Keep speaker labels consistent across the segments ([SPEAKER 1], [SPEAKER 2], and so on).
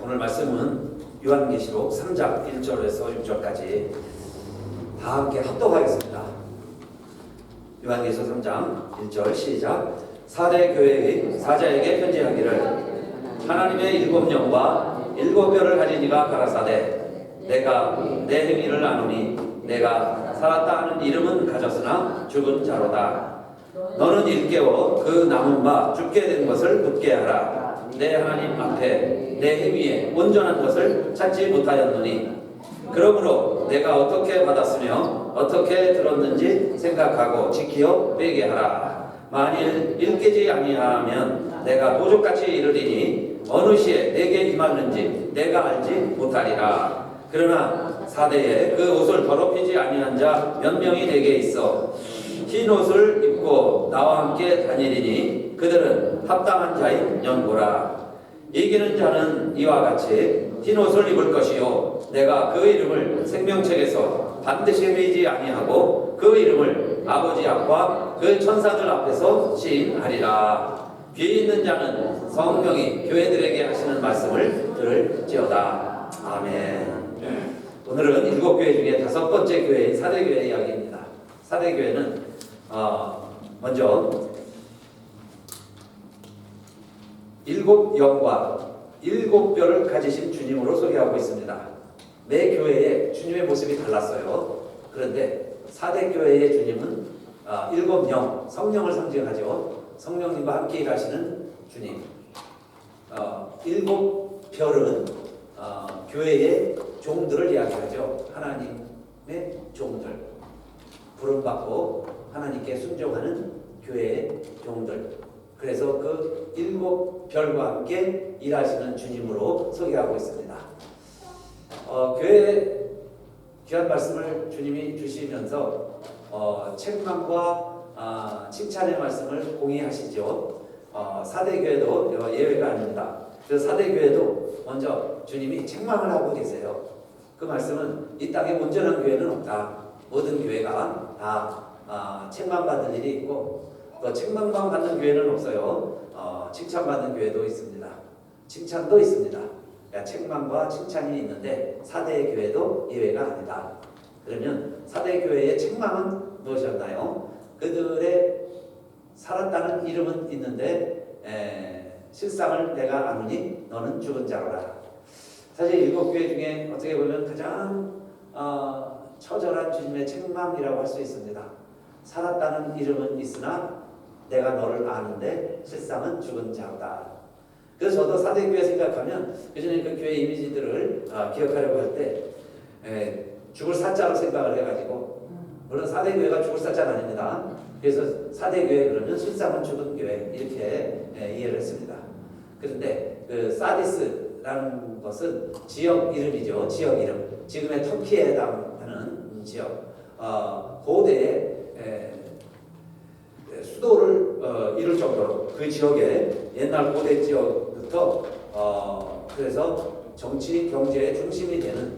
[SPEAKER 1] 오늘 말씀은 요한계시록 3장 1절에서 6절까지 다 함께 합독하겠습니다. 요한계시록 3장 1절 시작. 사대 교회의 사자에게 편지하기를 하나님의 일곱 영과 일곱 뼈를 가진 이가 가라사대 내가 내 행위를 아노니 내가 살았다 하는 이름은 가졌으나 죽은 자로다. 너는 일깨워 그 남은 바 죽게 된 것을 굳게 하라. 내 하나님 앞에 내 행위에 온전한 것을 찾지 못하였느니 그러므로 내가 어떻게 받았으며 어떻게 들었는지 생각하고 지키어 빼게 하라. 만일 일깨지 아니하면 내가 도적같이 이르리니 어느 시에 내게 임하는지 내가 알지 못하리라. 그러나 사대에 그 옷을 더럽히지 아니한 자 몇 명이 내게 있어 흰 옷을 입고 나와 함께 다니리니 그들은 합당한 자인 연고라. 이기는 자는 이와 같이 흰 옷을 입을 것이요 내가 그 이름을 생명책에서 반드시 회의지 아니하고 그 이름을 아버지 앞과 그 천사들 앞에서 시인하리라. 귀 있는 자는 성령이 교회들에게 하시는 말씀을 들을지어다. 아멘. 오늘은 일곱 교회 중에 다섯 번째 교회인 사대교회 이야기입니다. 사대교회는 먼저 일곱 영과 일곱 뼈를 가지신 주님으로 소개하고 있습니다. 매 교회에 주님의 모습이 달랐어요. 그런데 사대교회의 주님은 일곱 영, 성령을 상징하죠. 성령님과 함께 일하시는 주님. 일곱 별은 교회의 종들을 이야기하죠. 하나님의 종들. 부름받고 하나님께 순종하는 교회의 종들. 그래서 그 일곱 별과 함께 일하시는 주님으로 소개하고 있습니다. 교회 귀한 말씀을 주님이 주시면서 책망과 칭찬의 말씀을 공유하시죠. 사대교회도 예외가 아닙니다. 그래서 사대교회도 먼저 주님이 책망을 하고 계세요. 그 말씀은 이 땅에 온전한 교회는 없다. 모든 교회가 다 책망받을 일이 있고 또 책망만 받는 교회는 없어요. 칭찬받는 교회도 있습니다. 칭찬도 있습니다. 그러니까 책망과 칭찬이 있는데 사대 교회도 예외가 아니다. 그러면 사대 교회의 책망은 무엇이었나요? 그들의 살았다는 이름은 있는데 실상을 내가 아노니 너는 죽은 자로라. 사실 일곱 교회 중에 어떻게 보면 가장 처절한 주님의 책망이라고 할 수 있습니다. 살았다는 이름은 있으나 내가 너를 아는데 실상은 죽은 자로다. 그래서 저도 사대교회 생각하면 그전에 그 교회 이미지들을 기억하려고 할 때 죽을 사자로 생각을 해가지고, 물론 사대교회가 죽을 사자는 아닙니다. 그래서 사대교회 그러면 실상은 죽은 교회 이렇게 이해를 했습니다. 그런데 그 사디스라는 것은 지역 이름이죠. 지역 이름. 지금의 터키에 해당하는 지역. 고대에 수도를 이룰 정도로 그 지역에 옛날 고대 지역부터 그래서 정치 경제의 중심이 되는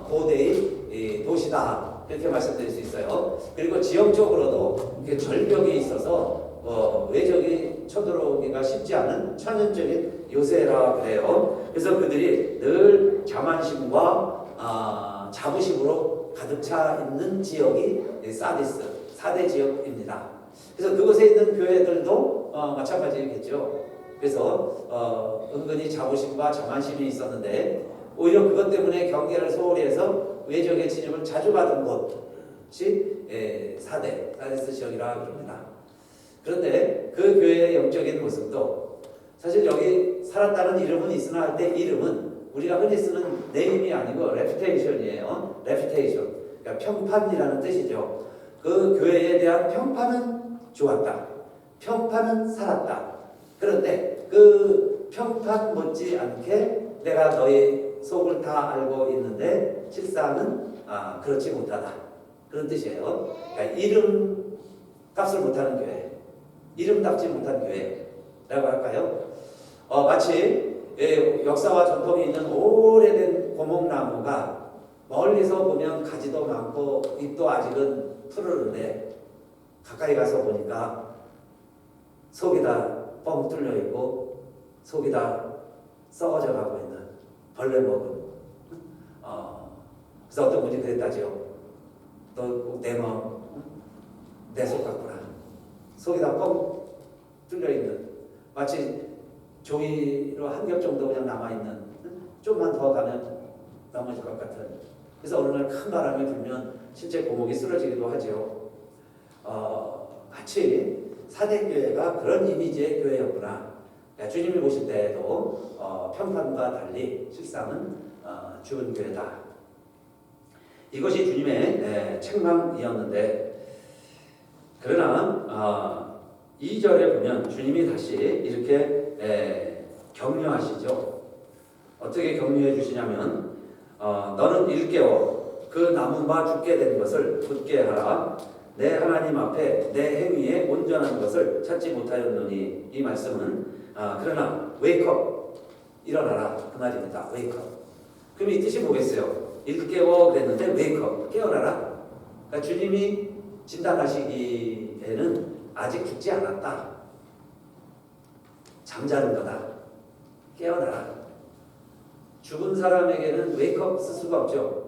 [SPEAKER 1] 고대의 도시다 이렇게 말씀드릴 수 있어요. 그리고 지형적으로도 이렇게 절벽이 있어서 외적이 쳐들어오기가 쉽지 않은 천연적인 요새라 그래요. 그래서 그들이 늘 자만심과 자부심으로 가득 차 있는 지역이 사디스 사대 지역입니다. 그래서 그곳에 있는 교회들도 마찬가지겠죠. 그래서 은근히 자부심과 자만심이 있었는데 오히려 그것 때문에 경계를 소홀히 해서 외적의 침입을 자주 받은 곳이 사디스 지역이라 그럽니다. 그런데 그 교회의 영적인 모습도 사실 여기 살았다는 이름은 있으나 할 때 이름은 우리가 흔히 쓰는 네임이 아니고 레퓨테이션이에요. 레퓨테이션. 그러니까 평판이라는 뜻이죠. 그 교회에 대한 평판은 좋았다. 평판은 살았다. 그런데 그 평판 못지않게 내가 너의 속을 다 알고 있는데 실상은 그렇지 못하다. 그런 뜻이에요. 그러니까 이름 값을 못하는 교회. 이름답지 못한 교회라고 할까요? 마치 역사와 전통이 있는 오래된 고목나무가 멀리서 보면 가지도 많고 잎도 아직은 푸르른데 가까이 가서 보니까 속이 다 뻥 뚫려 있고 속이 다 썩어져 가고 있는 벌레 먹은. 그래서 어떤 분이 그랬다죠. 너 내 마음, 내 속 같구나. 속이 다 뻥 뚫려 있는, 마치 종이로 한 겹 정도 그냥 남아 있는. 좀만 더 가면 넘어질 것 같은. 그래서 어느 날 큰 바람이 불면 실제 고목이 쓰러지기도 하죠. 마치 사대교회가 그런 이미지의 교회였구나. 주님이 보실 때에도 평판과 달리 실상은 죽은 교회다. 이것이 주님의 책망이었는데, 그러나 2절에 보면 주님이 다시 이렇게 격려하시죠. 어떻게 격려해 주시냐면 너는 일깨워 그 남은 바 죽게 된 것을 굳게 하라. 내 하나님 앞에 내 행위에 온전한 것을 찾지 못하였노니. 이 말씀은 그러나 웨이크업, 일어나라 그 말입니다. 웨이크업. 그럼 이 뜻이 뭐겠어요? 일깨워 그랬는데 웨이크업, 깨어나라. 그러니까 주님이 진단하시기에는 아직 죽지 않았다. 잠자는 거다. 깨어나라. 죽은 사람에게는 웨이크업 쓸 수가 없죠.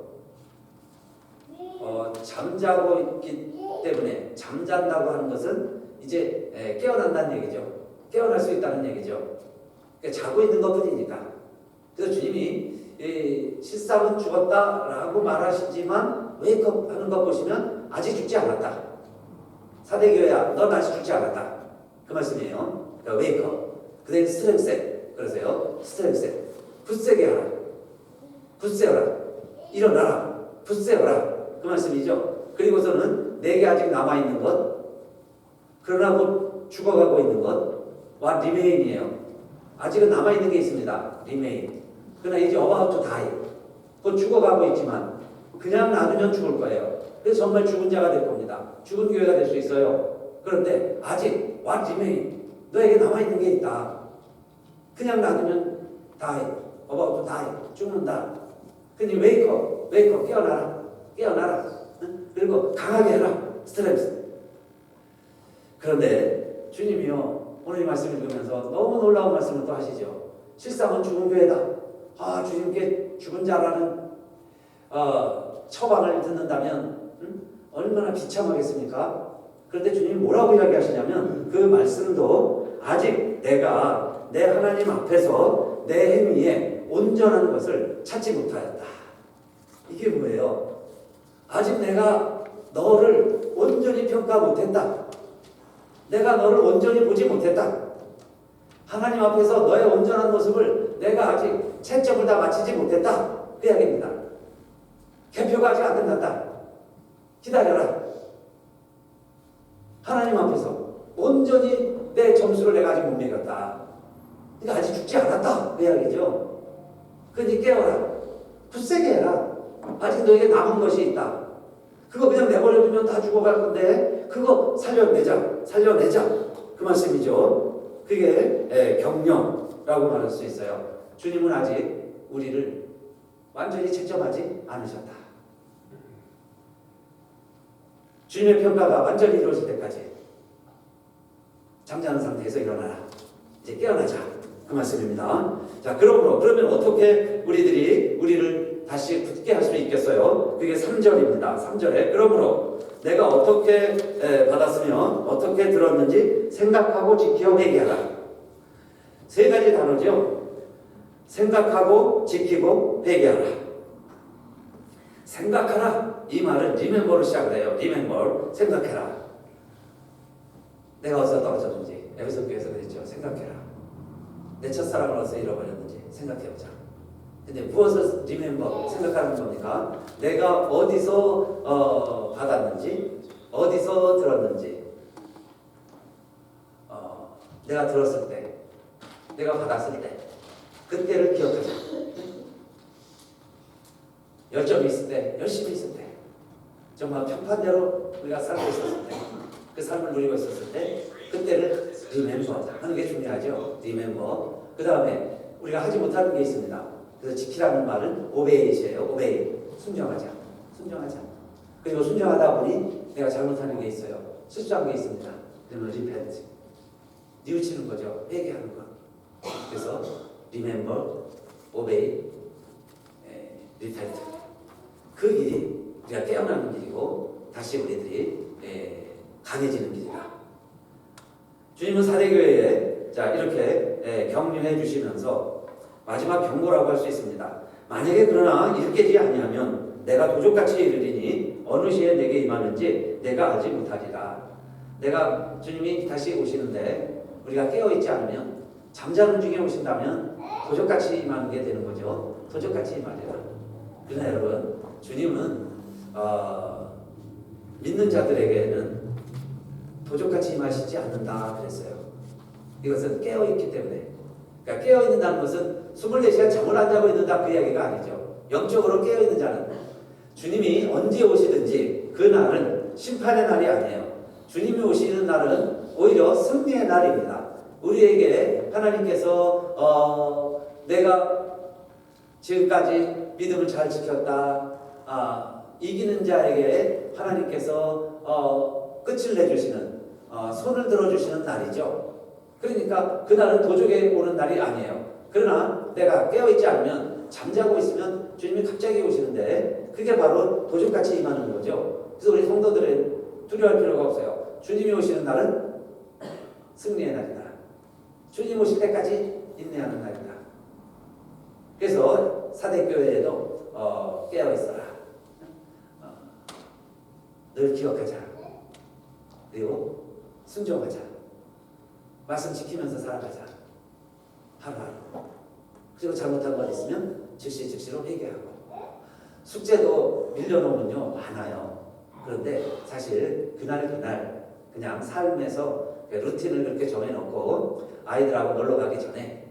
[SPEAKER 1] 잠자고 있기 때문에, 잠잔다고 하는 것은 이제 깨어난다는 얘기죠. 깨어날 수 있다는 얘기죠. 그러니까 자고 있는 것 뿐이니까. 그래서 주님이 실상은 죽었다라고 말하시지만 웨이크업 하는 것 보시면 아직 죽지 않았다. 사대교회야, 넌 아직 죽지 않았다. 그 말씀이에요. 그러니까 웨이크업. 그 다음에 스트렝셋. 그러세요. 스트렝셋. 굳세게 하라. 굳세어라. 일어나라. 굳세어라. 그 말씀이죠. 그리고서는 내게 아직 남아있는 것, 그러나 곧 죽어가고 있는 것, 와 리메인이에요. 아직은 남아있는 게 있습니다. 리메인. 그러나 이제 about to die. 곧 죽어가고 있지만 그냥 놔두면 죽을 거예요. 그래서 정말 죽은 자가 될 겁니다. 죽은 교회가 될 수 있어요. 그런데 아직 what remain, 너에게 남아있는 게 있다. 그냥 놔두면 die, about to die, 죽는다. 근데 wake up, 깨어나라. 그리고 강하게 해라, 스트렝스. 그런데 주님이요, 오늘 이 말씀을 읽으면서 너무 놀라운 말씀을 또 하시죠. 실상은 죽은 교회다. 주님께 죽은 자라는 처방을 듣는다면 얼마나 비참하겠습니까? 그런데 주님이 뭐라고 이야기하시냐면 그 말씀도 아직 내가 내 하나님 앞에서 내 행위에 온전한 것을 찾지 못하였다. 이게 뭐예요? 아직 내가 너를 온전히 평가 못했다. 내가 너를 온전히 보지 못했다. 하나님 앞에서 너의 온전한 모습을 내가 아직 채점을 다 마치지 못했다. 그 이야기입니다. 개표가 아직 안 끝났다. 기다려라. 하나님 앞에서 온전히 내 점수를 내가 아직 못 매겼다. 그러니까 아직 죽지 않았다. 그 이야기죠. 그러니 깨어라. 굳세게 해라. 아직 너에게 남은 것이 있다. 그거 그냥 내버려두면 다 죽어갈 건데 그거 살려내자. 그 말씀이죠. 그게 격려라고 말할 수 있어요. 주님은 아직 우리를 완전히 채점하지 않으셨다. 주님의 평가가 완전히 이루어질 때까지 잠자는 상태에서 일어나라. 이제 깨어나자. 그 말씀입니다. 자, 그러면 어떻게 우리를 다시 굳게 할 수 있겠어요? 그게 3절입니다. 3절에 그러므로 내가 어떻게 받았으면 어떻게 들었는지 생각하고 지켜 회개하라. 세 가지 단어죠. 생각하고 지키고 회개하라. 생각하라. 이 말은 remember로 시작을 해요. remember. 생각해라. 내가 어디서 떨어졌는지 에베소 교회에서 그랬죠. 생각해라. 내 첫사랑을 어디서 잃어버렸는지 생각해보자. 근데 무엇을 remember, 생각하는 겁니까? 내가 어디서 받았는지, 어디서 들었는지, 내가 들었을 때, 내가 받았을 때, 그때를 기억하자. 열정이 있을 때, 열심히 있을 때, 정말 평판대로 우리가 살고 있었을 때, 그 삶을 누리고 있었을 때, 그때를 remember 하는 게 중요하죠. remember. 그 다음에 우리가 하지 못하는 게 있습니다. 그래서 지키라는 말은 obey이에요. obey. 순종하자. 그리고 순종하다 보니 내가 잘못하는 게 있어요. 실수한 게 있습니다. 그러면 repent. 뉘우치는 거죠. 회개하는 것. 그래서 remember, obey, 리펜트. 그 길이 우리가 깨어나는 길이고 다시 우리들이 강해지는 길이다. 주님은 사대교회에 자 이렇게 격려해 주시면서 마지막 경고라고 할 수 있습니다. 만약에 그러나 일 깨지 아니하면 내가 도적같이 이르리니 어느 시에 내게 임하는지 내가 알지 못하리라. 내가 주님이 다시 오시는데 우리가 깨어있지 않으면 잠자는 중에 오신다면 도적같이 임하는 게 되는 거죠. 도적같이 임하리라. 그러나 여러분 주님은 믿는 자들에게는 도적같이 임하시지 않는다 그랬어요. 이것은 깨어있기 때문에. 그러니까 깨어있는다는 것은 24시간 잠을 안 자고 있는다 그 이야기가 아니죠. 영적으로 깨어있는 자는 주님이 언제 오시든지 그 날은 심판의 날이 아니에요. 주님이 오시는 날은 오히려 승리의 날입니다. 우리에게 하나님께서 내가 지금까지 믿음을 잘 지켰다. 이기는 자에게 하나님께서 끝을 내주시는 손을 들어주시는 날이죠. 그러니까 그날은 도적에 오는 날이 아니에요. 그러나 내가 깨어있지 않으면 잠자고 있으면 주님이 갑자기 오시는데 그게 바로 도적같이 임하는 거죠. 그래서 우리 성도들은 두려워할 필요가 없어요. 주님이 오시는 날은 승리의 날이다. 주님 오실 때까지 인내하는 날이다. 그래서 사대교회에도 깨어있어라. 늘 기억하자. 그리고 순종하자. 말씀 지키면서 살아가자. 하루하루. 그리고 잘못한 것 있으면 즉시로 회개하고. 숙제도 밀려놓으면요 많아요. 그런데 사실 그날 그냥 삶에서 루틴을 그렇게 정해놓고 아이들하고 놀러 가기 전에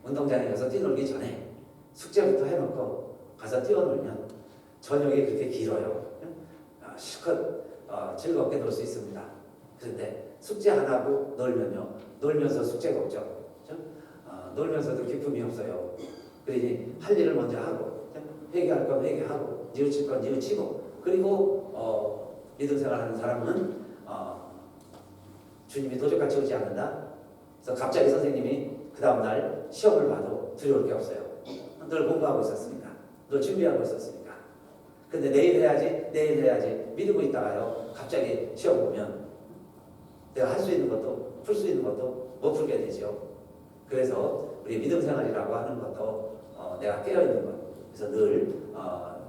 [SPEAKER 1] 운동장에 가서 뛰놀기 전에 숙제부터 해놓고 가서 뛰어놀면 저녁이 그렇게 길어요. 실컷 즐겁게 놀 수 있습니다. 그런데 숙제 안 하고 놀면요 놀면서 숙제가 없죠. 그렇죠? 놀면서도 기쁨이 없어요. 그러니 할 일을 먼저 하고 회개할 건 회개하고 뉘우칠 건 뉘우치고 그리고 믿음 생활하는 사람은 주님이 도적같이 오지 않는다. 그래서 갑자기 선생님이 그 다음날 시험을 봐도 두려울 게 없어요. 늘 공부하고 있었으니까. 늘 준비하고 있었으니까. 근데 내일 해야지 믿고 있다가요 갑자기 시험 보면 내가 할 수 있는 것도 풀 수 있는 것도 못 풀게 되죠. 그래서 우리 믿음 생활이라고 하는 것도 내가 깨어있는 것. 그래서 늘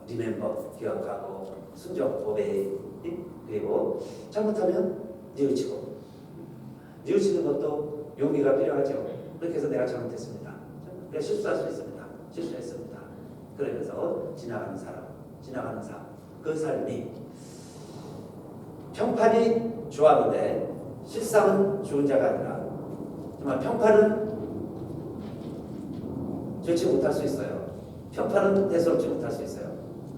[SPEAKER 1] 리멤버 기억하고 순종 오베이 그리고 잘못하면 뉘우치는 것도 용기가 필요하죠. 그렇게 해서 내가 잘못했습니다. 그래 실수할 수 있습니다. 실수했습니다. 그러면서 지나가는 삶 그 삶이 평판이 좋았는데 실상은 좋은 자가 아니라 정말 평판은 좋지 못할 수 있어요. 평판은 대수롭지 못할 수 있어요.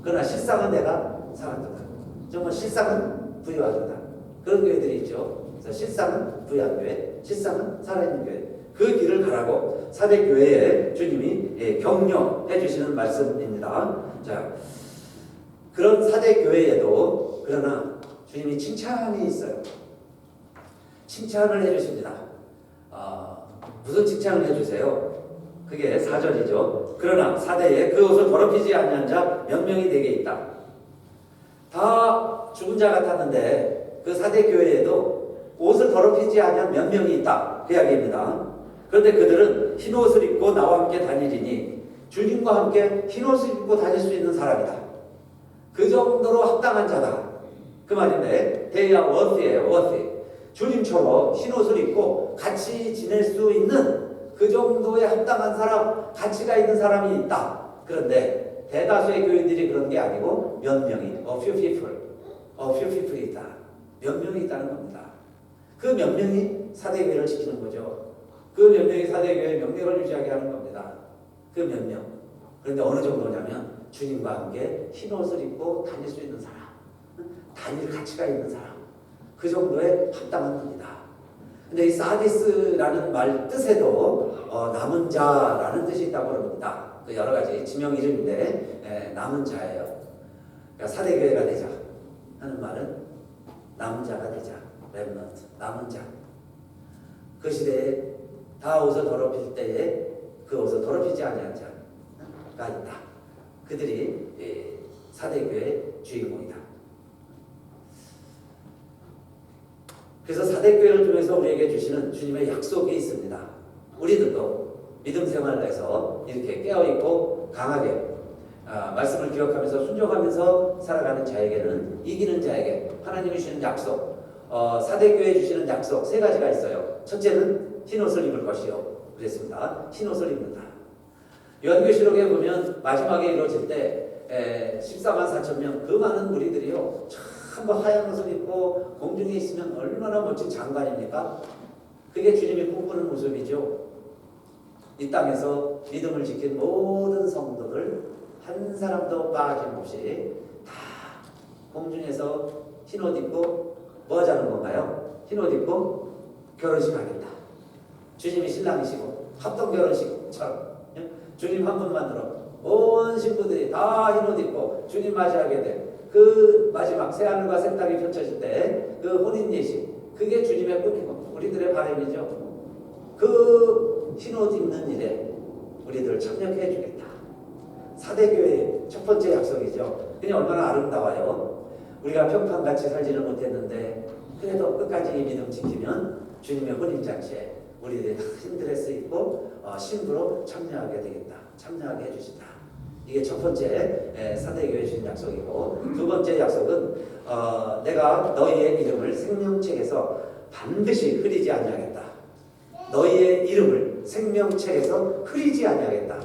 [SPEAKER 1] 그러나 실상은 내가 살았도다. 정말 실상은 부유하도다. 그런 교회들이 있죠. 그래서 실상은 부유한 교회, 실상은 살아있는 교회. 그 길을 가라고 사대교회에 주님이 격려해 주시는 말씀입니다. 자, 그런 사대교회에도 그러나 주님이 칭찬이 있어요. 칭찬을 해주십니다. 무슨 칭찬을 해주세요? 그게 4절이죠. 그러나 사대에 그 옷을 더럽히지 아니한 자 몇 명이 되게 있다. 다 죽은 자 같았는데 그 사대교회에도 옷을 더럽히지 아니한 몇 명이 있다. 그 이야기입니다. 그런데 그들은 흰 옷을 입고 나와 함께 다니리니 주님과 함께 흰 옷을 입고 다닐 수 있는 사람이다. 그 정도로 합당한 자다. 그 말인데 they are worthy예요. worthy. 주님처럼 흰 옷을 입고 같이 지낼 수 있는 그 정도의 합당한 사람, 가치가 있는 사람이 있다. 그런데 대다수의 교인들이 그런 게 아니고 몇 명이 a few people이 있다. 몇 명이 있다는 겁니다. 그 몇 명이 사대교회를 지키는 거죠. 그 몇 명이 사대교회의 명령을 유지하게 하는 겁니다. 그 몇 명. 그런데 어느 정도냐면 주님과 함께 흰 옷을 입고 다닐 수 있는 사람, 다닐 가치가 있는 사람, 그 정도의 합당한 겁니다. 근데 이 사디스라는 말 뜻에도 남은 자라는 뜻이 있다고 합니다. 그 여러 가지 지명 이름인데 남은 자예요. 그러니까 사대교회가 되자 하는 말은 남은 자가 되자, 렘넌트, 남은 자. 그 시대에 다 옷을 더럽힐 때에 그 옷을 더럽히지 아니한 자가 있다. 그들이 사대교회의 주인공이다. 그래서 사대교회를 통해서 우리에게 주시는 주님의 약속이 있습니다. 우리들도 믿음 생활에서 이렇게 깨어있고 강하게 말씀을 기억하면서 순종하면서 살아가는 자에게는, 이기는 자에게 하나님이 주시는 약속, 사대교회에 주시는 약속 세 가지가 있어요. 첫째는 흰옷을 입을 것이요. 그랬습니다. 흰옷을 입는다. 요한계시록에 보면 마지막에 이루어질 때 14만 4천 명, 그 많은 무리들이요, 참 하얀 옷을 입고 공중에 있으면 얼마나 멋진 장관입니까? 그게 주님이 꿈꾸는 모습이죠. 이 땅에서 믿음을 지킨 모든 성도들 한 사람도 빠짐없이 다 공중에서 흰옷 입고 뭐 하자는 건가요? 흰옷 입고 결혼식 하겠다. 주님이 신랑이시고 합동 결혼식처럼 주님 한 분만으로 온 신부들이 다 흰옷 입고 주님 맞이하게 돼. 그 마지막 새하늘과 새 땅이 펼쳐질 때 그 혼인 예식, 그게 주님의 꿈이고 우리들의 바람이죠. 그 흰옷 입는 일에 우리들 참여해 주겠다. 사대교회의 첫 번째 약속이죠. 그게 얼마나 아름다워요. 우리가 평판같이 살지는 못했는데 그래도 끝까지 이 믿음 지키면 주님의 혼인잔치에 우리들이 흰 드레스 입고 신부로 참여하게 되겠다. 참여하게 해주신다. 이게 첫 번째 사대교회 주신 약속이고, 두 번째 약속은 내가 너희의 이름을 생명책에서 반드시 흐리지 아니하겠다. 너희의 이름을 생명책에서 흐리지 아니하겠다.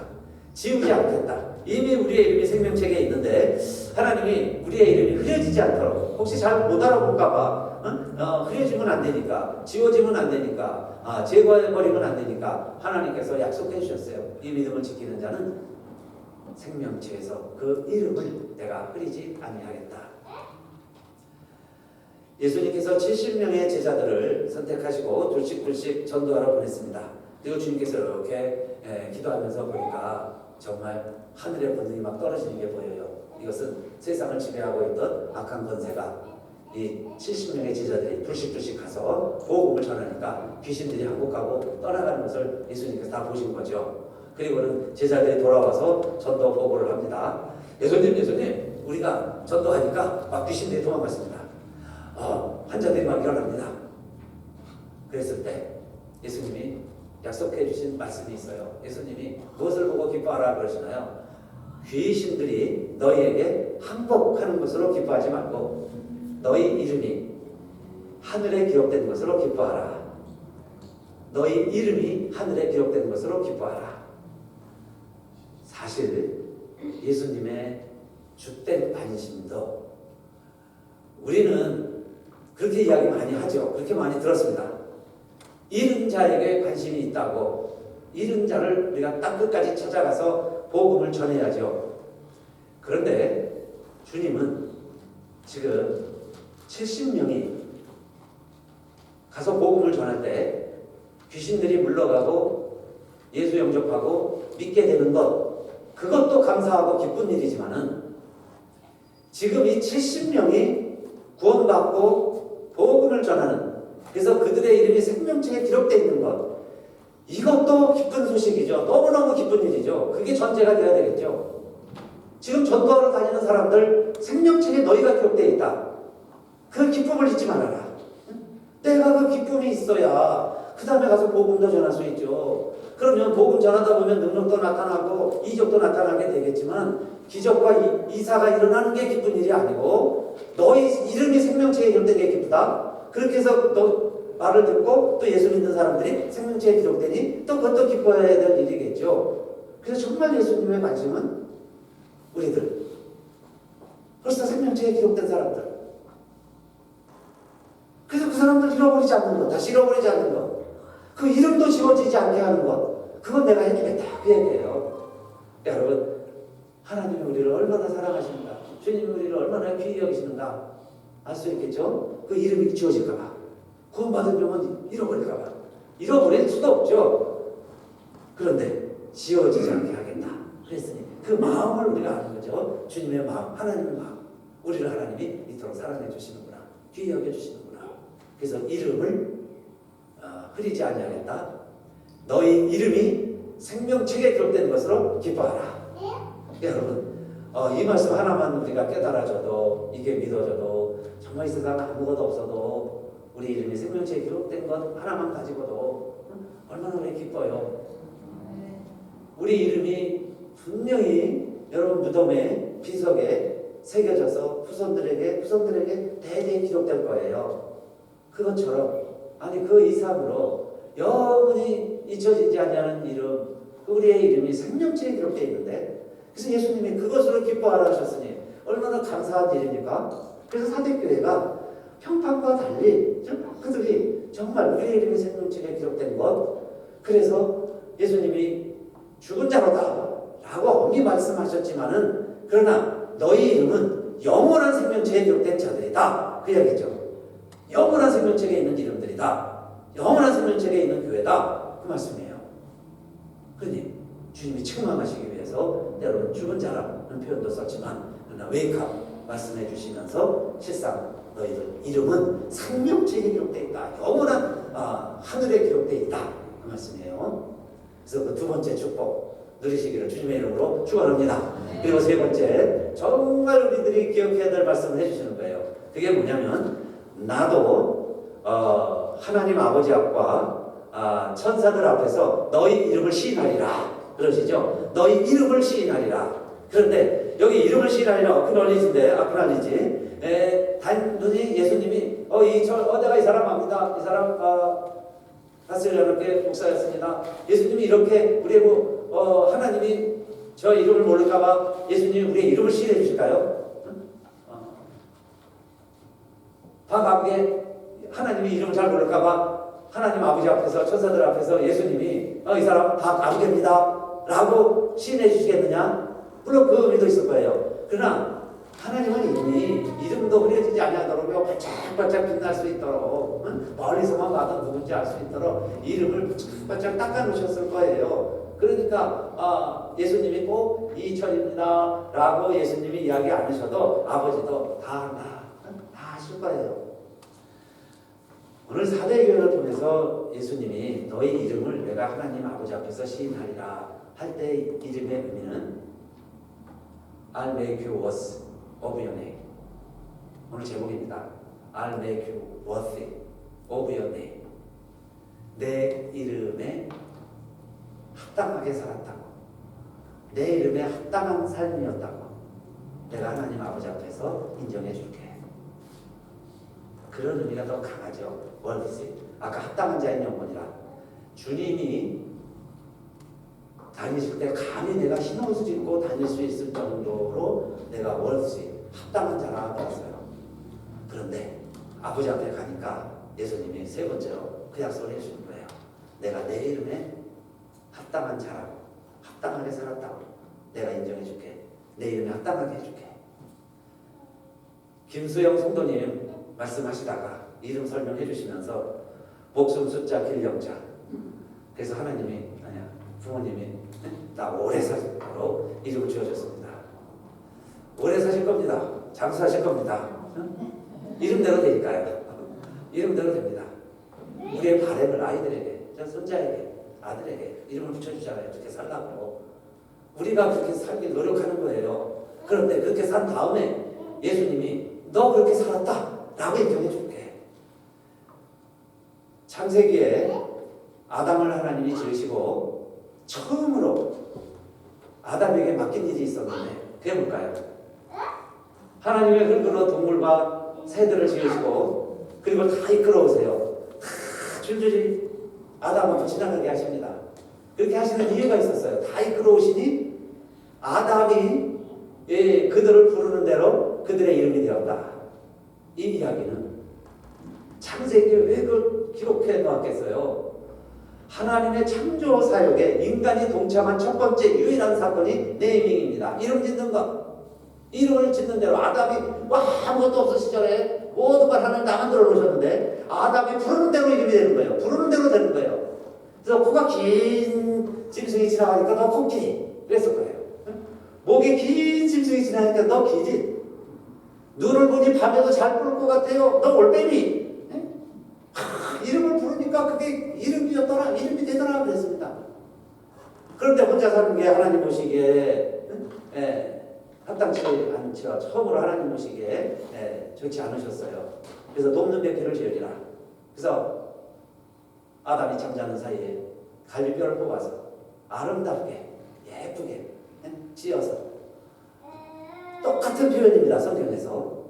[SPEAKER 1] 지우지 않겠다. 이미 우리의 이름이 생명책에 있는데 하나님이 우리의 이름이 흐려지지 않도록, 혹시 잘 못 알아볼까봐 흐려지면 안 되니까, 지워지면 안 되니까, 제거해버리면 안 되니까 하나님께서 약속해 주셨어요. 이 믿음을 지키는 자는 생명책에서 그 이름을 내가 흐리지 아니하겠다. 예수님께서 70명의 제자들을 선택하시고 둘씩 전도하러 보냈습니다. 그리고 주님께서 이렇게 기도하면서 보니까 정말 하늘의 권능이 막 떨어지는 게 보여요. 이것은 세상을 지배하고 있던 악한 권세가 이 70명의 제자들이 둘씩 가서 복음을 전하니까 귀신들이 항복하고 떠나가는 것을 예수님께서 다 보신 거죠. 그리고는 제자들이 돌아와서 전도 보고를 합니다. 예수님, 우리가 전도하니까 막 귀신들이 도망갔습니다. 환자들이 막 일어납니다. 그랬을 때 예수님이 약속해 주신 말씀이 있어요. 예수님이 무엇을 보고 기뻐하라 그러시나요? 귀신들이 너희에게 항복하는 것으로 기뻐하지 말고 너희 이름이 하늘에 기록된 것으로 기뻐하라. 너희 이름이 하늘에 기록된 것으로 기뻐하라. 사실 예수님의 주된 관심도, 우리는 그렇게 이야기 많이 하죠. 그렇게 많이 들었습니다. 잃은 자에게 관심이 있다고, 잃은 자를 우리가 땅 끝까지 찾아가서 복음을 전해야죠. 그런데 주님은 지금 70명이 가서 복음을 전할 때 귀신들이 물러가고 예수 영접하고 믿게 되는 것, 그것도 감사하고 기쁜 일이지만은 지금 이 70명이 구원받고 복음을 전하는, 그래서 그들의 이름이 생명책에 기록되어 있는 것, 이것도 기쁜 소식이죠. 너무너무 기쁜 일이죠. 그게 전제가 되어야 되겠죠. 지금 전도하러 다니는 사람들 생명책에 너희가 기록되어 있다. 그 기쁨을 잊지 말아라. 내가 그 기쁨이 있어야 그 다음에 가서 복음도 전할 수 있죠. 그러면 복음 전하다 보면 능력도 나타나고 이적도 나타나게 되겠지만 기적과 이사가 일어나는 게 기쁜 일이 아니고 너희 이름이 생명책에 기록된 게 기쁘다. 그렇게 해서 너 말을 듣고 또 예수 믿는 사람들이 생명책에 기록되니 또 그것도 기뻐해야 될 일이겠죠. 그래서 정말 예수님의 관심은 우리들, 벌써 생명책에 기록된 사람들, 그래서 그 사람들 잃어버리지 않는 것, 다시 잃어버리지 않는 것, 그 이름도 지워지지 않게 하는 것, 그건 내가 해주겠다, 그 얘기예요. 여러분, 하나님이 우리를 얼마나 사랑하시는가, 주님이 우리를 얼마나 귀히 여기시는가 알 수 있겠죠? 그 이름이 지워질까봐, 구원받은 영혼 잃어버릴까봐. 잃어버릴 수도 없죠. 그런데 지워지지 않게 하겠다 그랬으니 그 마음을 우리가 아는 거죠. 주님의 마음, 하나님의 마음, 우리를 하나님이 이토록 사랑해 주시는구나, 귀히 여겨 주시는구나. 그래서 이름을 흐리지 아니하겠다. 너희 이름이 생명책에 기록된 것으로 기뻐하라. 여러분, 이 말씀 하나만 우리가 깨달아줘도, 이게 믿어져도, 정말 이 세상에 아무것도 없어도 우리 이름이 생명체에 기록된 것 하나만 가지고도 얼마나 우리 기뻐요. 우리 이름이 분명히 여러분 무덤에 비석에 새겨져서 후손들에게 대대히 기록될 거예요. 그것처럼 아니 그 이상으로 영원히 잊혀지지 않는 이름, 우리의 이름이 생명체에 기록되어 있는데, 그래서 예수님이 그것으로 기뻐하라 하셨으니 얼마나 감사한 일입니까? 그래서 사대교회가 평판과 달리 그들이 정말 우리의 이름이 생명체에 기록된 것, 그래서 예수님이 죽은 자로다 라고 엄히 말씀하셨지만은 그러나 너희 이름은 영원한 생명체에 기록된 자들이다, 그 이야기죠. 영원한 생명체에 있는 이름들이다, 영원한 생명체에 있는 교회다, 그 말씀이에요. 그러니 주님이 책망하시기 위해서 때로는 죽은 자라는 표현도 썼지만, 그러나 웨이크업 말씀해 주시면서 실상 너희들 이름은 생명체에 기록되어 있다, 영원한 하늘에 기록되어 있다, 그 말씀이에요. 그래서 그 두 번째 축복 누리시기를 주님의 이름으로 축원합니다. 그리고 세 번째, 정말 우리들이 기억해야 될 말씀을 해주시는 거예요. 그게 뭐냐면, 나도 하나님 아버지 앞과 천사들 앞에서 너희 이름을 시인하리라 그러시죠. 너희 이름을 시인하리라. 그런데 여기 이름을 시인하리라 아크놀리지인데, 아크놀리지 단순히 예수님이 내가 이 사람 압니다, 이 사람 가스레르게 목사였습니다, 예수님이 이렇게 우리의 하나님이 저 이름을 모를까봐 예수님이 우리의 이름을 시인해 주실까요? 바가게 하나님이 이름을 잘 모를까봐 하나님 아버지 앞에서 천사들 앞에서 예수님이 이 사람 다 가게입니다 라고 시인해 주시겠느냐? 물론 그 의미도 있을 거예요. 그러나 하나님은 이미 이름도 흐려지지 않도록 반짝반짝 빛날 수 있도록, 멀리서만 봐도 누군지 알 수 있도록 이름을 반짝반짝 닦아 놓으셨을 거예요. 그러니까 예수님이 꼭 이철입니다 라고 예수님이 이야기 안 하셔도 아버지도 다 하실 거예요. 오늘 사대교회를 통해서 예수님이 너희 이름을 내가 하나님 아버지 앞에서 시인하리라 할 때 이름의 의미는 I'll make you worthy of your name. 오늘 제목입니다. I'll make you worthy of your name. 내 이름에 합당하게 살았다고, 내 이름에 합당한 삶이었다고 내가 하나님 아버지 앞에서 인정해 줄게. 그런 의미가 더 강하죠. 월드시. 아까 합당한 자인 영혼이라, 주님이 다니실 때 감히 내가 흰 옷을 입고 다닐 수 있을 정도로 내가 월드시, 합당한 자라고 했어요. 그런데 아버지 앞에 가니까 예수님이 세 번째로 그 약속을 해주는 거예요. 내가 내 이름에 합당한 자라고, 합당하게 살았다고 내가 인정해 줄게. 내 이름에 합당하게 해줄게. 김수영 성도님 말씀하시다가 이름 설명해 주시면서 목숨 숫자 길령자, 그래서 하나님이 부모님이 나 오래 사도록 이름을 지어줬습니다. 오래 사실 겁니다. 장수하실 겁니다. 이름대로 되니까요. 이름대로 됩니다. 우리의 바램을 아이들에게, 손자에게, 아들에게 이름을 붙여주잖아요. 그렇게 살라고. 우리가 그렇게 살기 노력하는 거예요. 그런데 그렇게 산 다음에 예수님이 너 그렇게 살았다 라고 인정해 줄게. 창세기에 아담을 하나님이 지으시고 처음으로 아담에게 맡긴 일이 있었는데 그게 뭘까요? 하나님의 흙으로 동물과 새들을 지으시고 그리고 다 이끌어오세요. 다 줄줄이 아담하고 지나가게 하십니다. 그렇게 하시는 이유가 있었어요. 다 이끌어오시니 아담이 그들을 부르는 대로 그들의 이름이 되었다. 이 이야기는 창세기에 왜 그걸 기록해 놓았겠어요? 하나님의 창조 사역에 인간이 동참한 첫 번째 유일한 사건이 네이밍입니다. 이름 짓는 것. 이름을 짓는 대로 아담이 아무것도 없을 시절에 모든 걸 하나님 다 만들어 놓으셨는데 아담이 부르는 대로 이름이 되는 거예요. 부르는 대로 되는 거예요. 그래서 코가 긴 짐승이 지나가니까 너 코끼리 그랬을 거예요. 목이 긴 짐승이 지나니까 너 기지. 눈을 보니 밤에도 잘 보일 것 같아요. 너 올빼미. 이름을 부르니까 그게 이름이 되더라 그랬습니다. 그런데 혼자 사는 게 하나님 보시기에 합당치 않죠. 처음으로 하나님 보시기에 좋지 않으셨어요. 그래서 돕는 べき를 지으리라. 그래서 아담이 잠자는 사이에 갈비뼈를 뽑아서 아름답게 예쁘게 찧어서 똑같은 표현입니다. 성경에서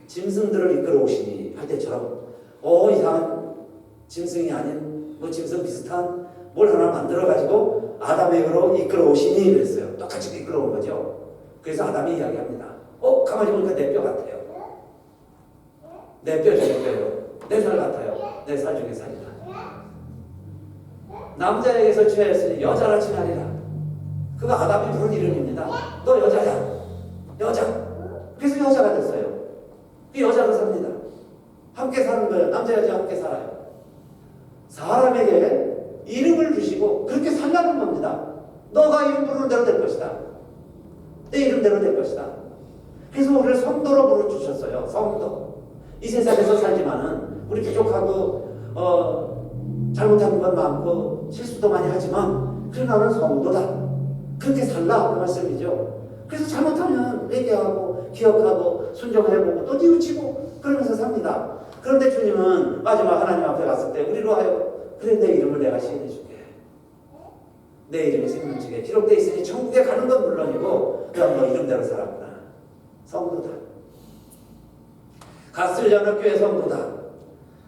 [SPEAKER 1] 짐승들을 이끌어 오시니 할 때처럼 이상한 짐승이 아닌 뭐 짐승 비슷한 뭘 하나 만들어 가지고 아담에게로 이끌어 오시니 그랬어요. 똑같이 이끌어 온 거죠. 그래서 아담이 이야기합니다. 가만히 보니까 내 뼈 같아요. 내 뼈 중에 뼈요. 내 살 같아요. 내 살 중에 살이다. 남자에게서 취하였으니 여자라 칭하리라. 그거 아담이 부른 이름입니다. 너 여자야. 여자. 그래서 여자가 됐어요. 그 여자로 삽니다. 함께 사는 거예요. 남자 여자 함께 살아요. 사람에게 이름을 주시고 그렇게 살라는 겁니다. 너가 이름 부르는 대로 될 것이다. 내 이름대로 될 것이다. 그래서 우리를 성도로 부르주셨어요. 성도. 이 세상에서 살지만은 우리 부족하고 잘못한 건 많고 실수도 많이 하지만 그러나 나는 성도다. 그렇게 살라 그 말씀이죠. 그래서 잘못하면 회개하고 기억하고 순종해보고 또 뉘우치고 그러면서 삽니다. 그런데 주님은 마지막 하나님 앞에 갔을 때 우리로 하여 그래 내 이름을 내가 시인해줄게. 내 이름이 생명책에 기록되어 있으니 천국에 가는 건 물론이고 그럼 너 이름대로 살았구나. 성도다. 갔을 여느 교회 성도다.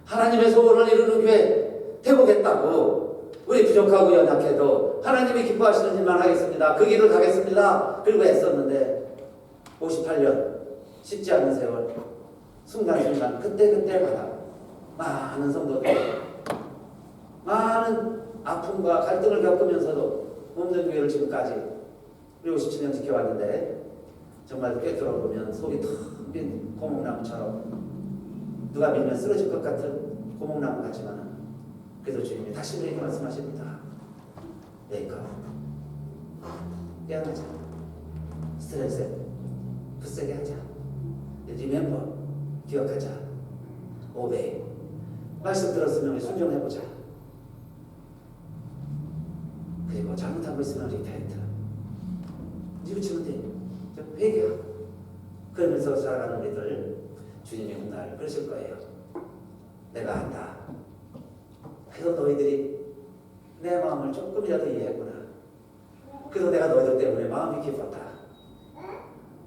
[SPEAKER 1] 하나님의 소원을 이루는 교회 되보겠다고 우리 부족하고 연약해도 하나님이 기뻐하시는 일만 하겠습니다. 그 길을 가겠습니다. 그리고 애썼는데 58년 쉽지 않은 세월 순간순간 그때마다 많은 성도들 많은 아픔과 갈등을 겪으면서도 몸된 교회를 지금까지 우리 57년 지켜왔는데 정말 꿰뚫어보면 속이 텅 빈 고목나무처럼 누가 밀면 쓰러질 것 같은 고목나무 같지만 그래서 주님이 다시 우리에게 말씀하십니다. 메이크업 깨어나자. 스트레스 굳세게 하자. 리멤버 기억하자. 오베이 말씀 들었으면 우리 순종해보자. 그리고 잘못한 거 있으면 리펜트 뉘우치면 돼. 회개하고 그러면서 살아가는 우리들 주님이 훗날 그러실 거예요. 내가 안다. 그래서 너희들이 내 마음을 조금이라도 이해했구나. 그래서 내가 너희들 때문에 마음이 기뻤다.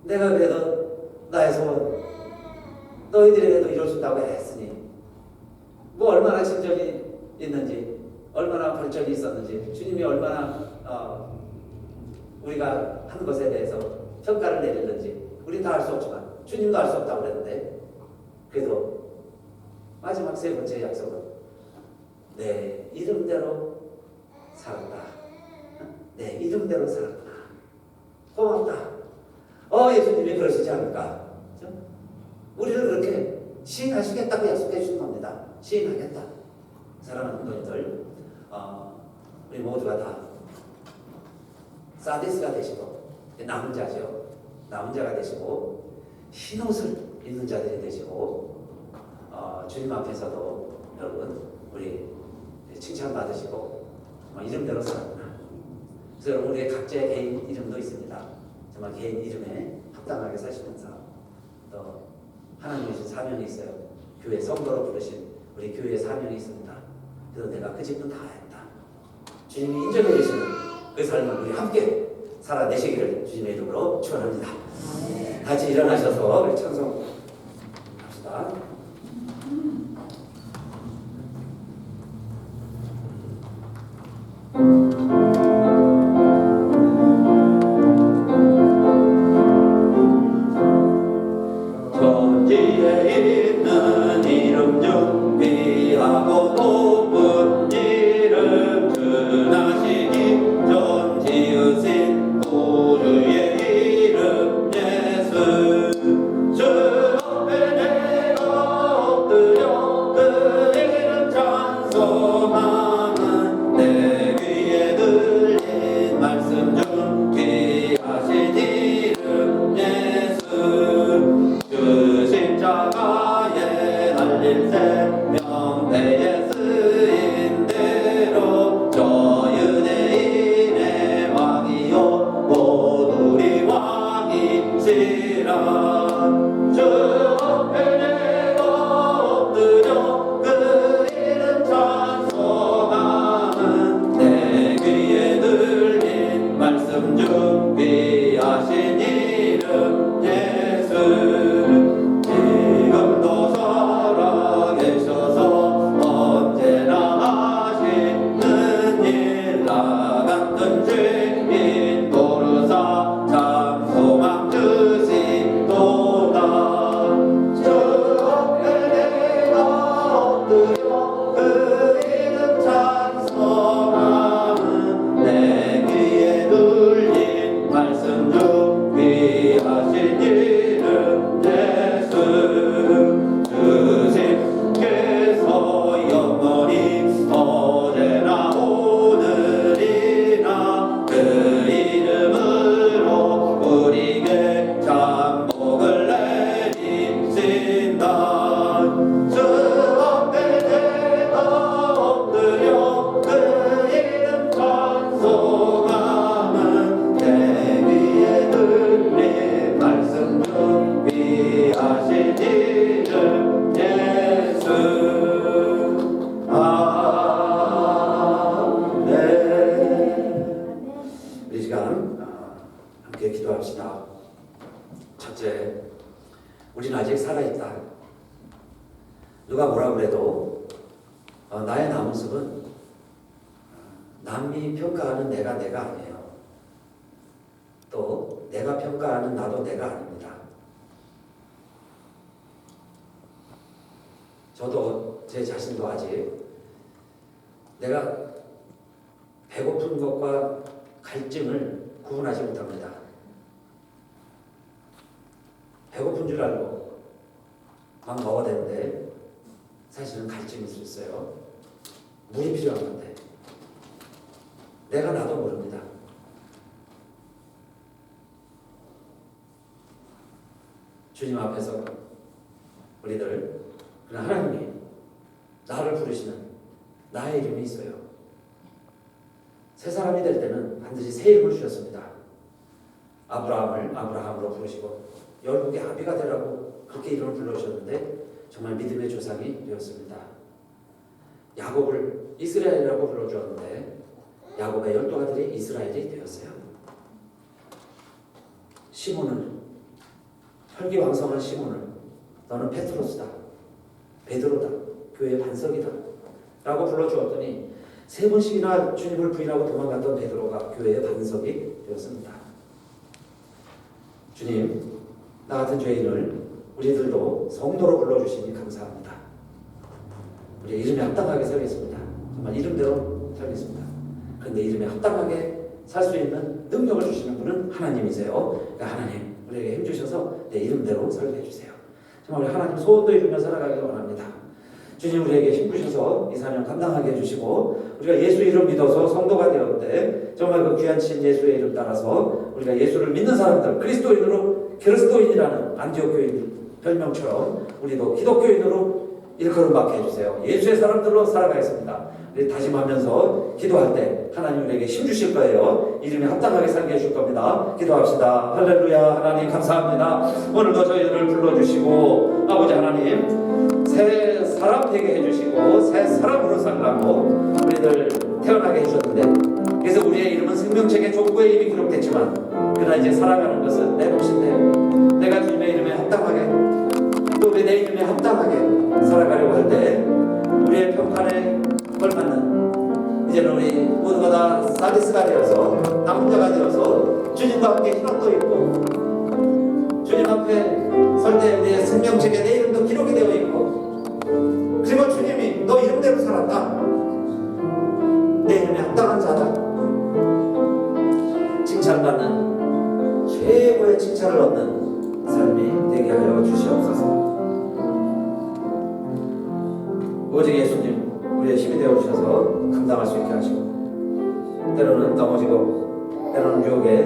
[SPEAKER 1] 내가 그래도 나의 소원 너희들에게도 이루어준다고 했으니 뭐 얼마나 진정이 있는지 얼마나 발전이 있었는지 주님이 얼마나 우리가 한 것에 대해서 평가를 내리는지 우리 다 알 수 없지만 주님도 알 수 없다고 그랬는데 그래도 마지막 세 번째 약속은 내 이름대로 살았다. 내 이름대로 살았구나. 고맙다. 예수님이 그러시지 않을까? 그렇죠? 우리를 그렇게 시인하시겠다고 약속해 주신 겁니다. 시인하겠다. 사랑하는 분들, 우리 모두가 다 사디스가 되시고 남은 자죠. 남은 자가 되시고 흰옷을 입는 자들이 되시고 주님 앞에서도 여러분 우리 칭찬받으시고 이름대로 살았구나. 그래서 여러분 우리의 각자의 개인 이름도 있습니다. 정말 개인 이름에 합당하게 사시면서 또 하나님이 주신 사명이 있어요. 교회 성도로 부르신 우리 교회의 사명이 있습니다. 그래서 내가 그 집은 다 했다. 주님이 인정해 주시는 그 삶을 우리 함께 살아내시기를 주님의 이름으로 축원합니다. 같이 일어나셔서 우리 찬송합시다.
[SPEAKER 2] 천지에 있는 이름 중 귀하고 높은 이름 전하시기 전 지으신 구주의 이름 예수 주 앞에 내가 엎드려 그 이름 찬송하는 내 귀에 모든 죄인 도르사 참 소망 주시도다 주 앞에 내가 엎드려 그 이름 찬송하는 내 귀에 눌린 말씀 준비하신 이름 예수 주님께서 영원히 어제나 오늘이나 그 이름으로 우리에게 잠복을 내리신다 주 앞에 내가 엎드려 그 이름 찬송하는 내 귀에 들린 말씀 준비하신 이름 예수 아멘.
[SPEAKER 1] 우리 시간 함께 기도합시다. 첫째, 우리는 아직 살아있다. 누가 뭐라 그래도 나의 나모습은 남이 평가하는 내가 아니에요. 또 내가 평가하는 나도 내가 아닙니다. 저도 제 자신도 아직 내가 배고픈 것과 갈증을 구분하지 못합니다. 배고픈 줄 알고 막 먹어야 되는데 사실은 갈증이 있을 수 있어요. 물이 필요한 건데 내가 나도 모릅니다. 주님 앞에서 우리들 그러나 하나님이 나를 부르시는 나의 이름이 있어요. 새 사람이 될 때는 반드시 새 이름을 주셨습니다. 아브라함을 아브라함으로 부르시고 열국의 아비가 되라고 그렇게 이름을 불러주셨는데 정말 믿음의 조상이 되었습니다. 야곱을 이스라엘이라고 불러주었는데 야곱의 12아들이 이스라엘이 되었어요. 시몬을 혈기왕성한 시몬을 너는 페트로스다, 베드로다, 교회의 반석이다 라고 불러주었더니 3번씩이나 주님을 부인하고 도망갔던 베드로가 교회의 반석이 되었습니다. 주님, 나 같은 죄인을 우리들도 성도로 불러주시니 감사합니다. 우리 이름에 합당하게 살겠습니다. 정말 이름대로 살겠습니다. 그런데 이름에 합당하게 살 수 있는 능력을 주시는 분은 하나님이세요. 그러니까 하나님, 우리에게 힘주셔서 내 이름대로 살게 해주세요. 정말 우리 하나님 소원도 이루며 살아가길 원합니다. 주님, 우리에게 힘주셔서 이 사명 감당하게 해주시고 우리가 예수 이름 믿어서 성도가 되었는데 정말 그 귀한 신 예수의 이름 따라서 우리가 예수를 믿는 사람들, 그리스도인이라는 안디옥 교인 별명처럼 우리도 기독교인으로 일컬음받게 해주세요. 예수의 사람들로 살아가겠습니다. 우리 다짐하면서 기도할 때 하나님 우리에게 힘주실 거예요. 이름에 합당하게 살게 해줄 겁니다. 기도합시다. 할렐루야. 하나님 감사합니다. 오늘도 저희들을 불러주시고 아버지 하나님 새 사람 되게 해주시고 새 사람으로 살라고 우리들 태어나게 해주셨는데 그래서 우리의 이름은 생명책의 족보에 이미 기록됐지만 그러나 이제 살아가는 것은 내 몫인데 내가 주님의 이름에 합당하게 또 우리 내 이름에 합당하게 살아가려고 할 때 우리의 평판에 걸맞는 이제는 우리 모두가 다 사디스가 되어서 남자가 되어서 주님과 함께 희망도 있고 주님 앞에 설 때 우리의 생명책에 내 이름도 기록이 되어 있고 그리고 주님이 너 이름대로 살았다, 내 이름에 합당한 자다, 칭찬받는 최고의 칭찬을 얻는 삶이 되게 하여 주시옵소서. 오직 예수님 우리의 힘이 되어 주셔서 감당할 수 있게 하시고 때로는 넘어지고 때로는 유혹에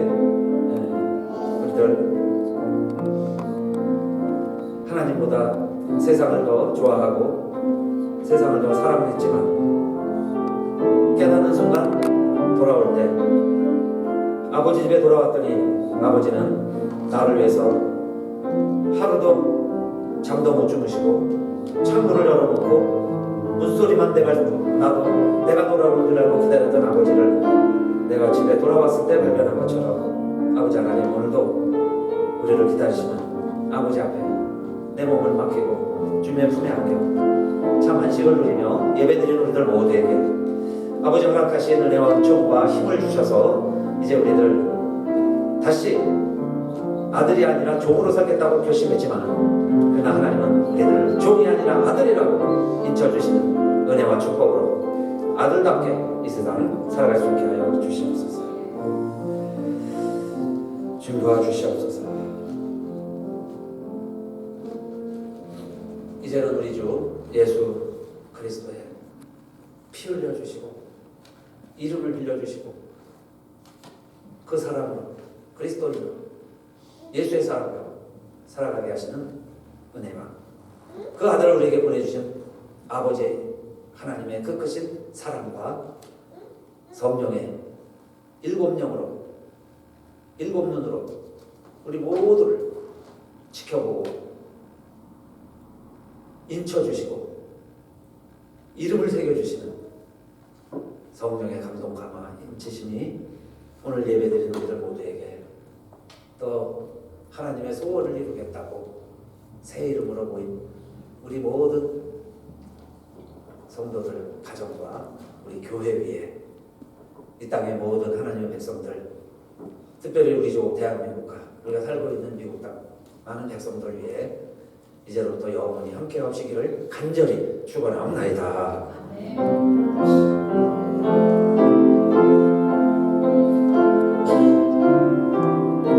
[SPEAKER 1] 우리들 하나님보다 세상을 더 좋아하고 세상을 더 사랑했지만 깨닫는 순간 돌아올 때 아버지 집에 돌아왔더니 아버지는 나를 위해서 하루도 잠도 못 주무시고 창문을 열어놓고 문소리만 내가지고 나도 내가 돌아오는 줄 알고 기다렸던 아버지를 내가 집에 돌아왔을 때 발견한 것처럼 아버지 하나님 오늘도 우리를 기다리시는 아버지 앞에 내 몸을 맡기고 주님의 품에 안겨 참 안식을 누리며 예배드리는 우리들 모두에게 아버지 허락하신 은혜와 은총과 힘을 주셔서 이제 우리들 다시 아들이 아니라 종으로 살겠다고 결심했지만 그러나 하나님은 우리들 종이 아니라 아들이라고 인쳐주시는 은혜와 축복으로 아들답게 이 세상을 살아갈 수 있게 하여 주시옵소서. 주님 도와주시옵소서. 이제는 우리 주 예수 그리스도의 피 흘려주시고 이름을 빌려주시고 그 사람으로 그리스도인으로 예수의 사람으로 살아가게 하시는 은혜와 그 아들을 우리에게 보내주신 아버지 하나님의 그 크신 사랑과 성령의 일곱 영으로 일곱 눈으로 우리 모두를 지켜보고 인쳐주시고 이름을 새겨주시는 성령의 감동 감화 인치심이 오늘 예배드리는 우리들 모두에게 또 하나님의 소원을 이루겠다고 새 이름으로 모인 우리 모든 성도들 가정과 우리 교회 위에 이 땅의 모든 하나님의 백성들 특별히 우리 조 대한민국과 우리가 살고 있는 미국 땅 많은 백성들 위해 이제로부터 영원히 함께 하시기를 간절히 축원하옵나이다.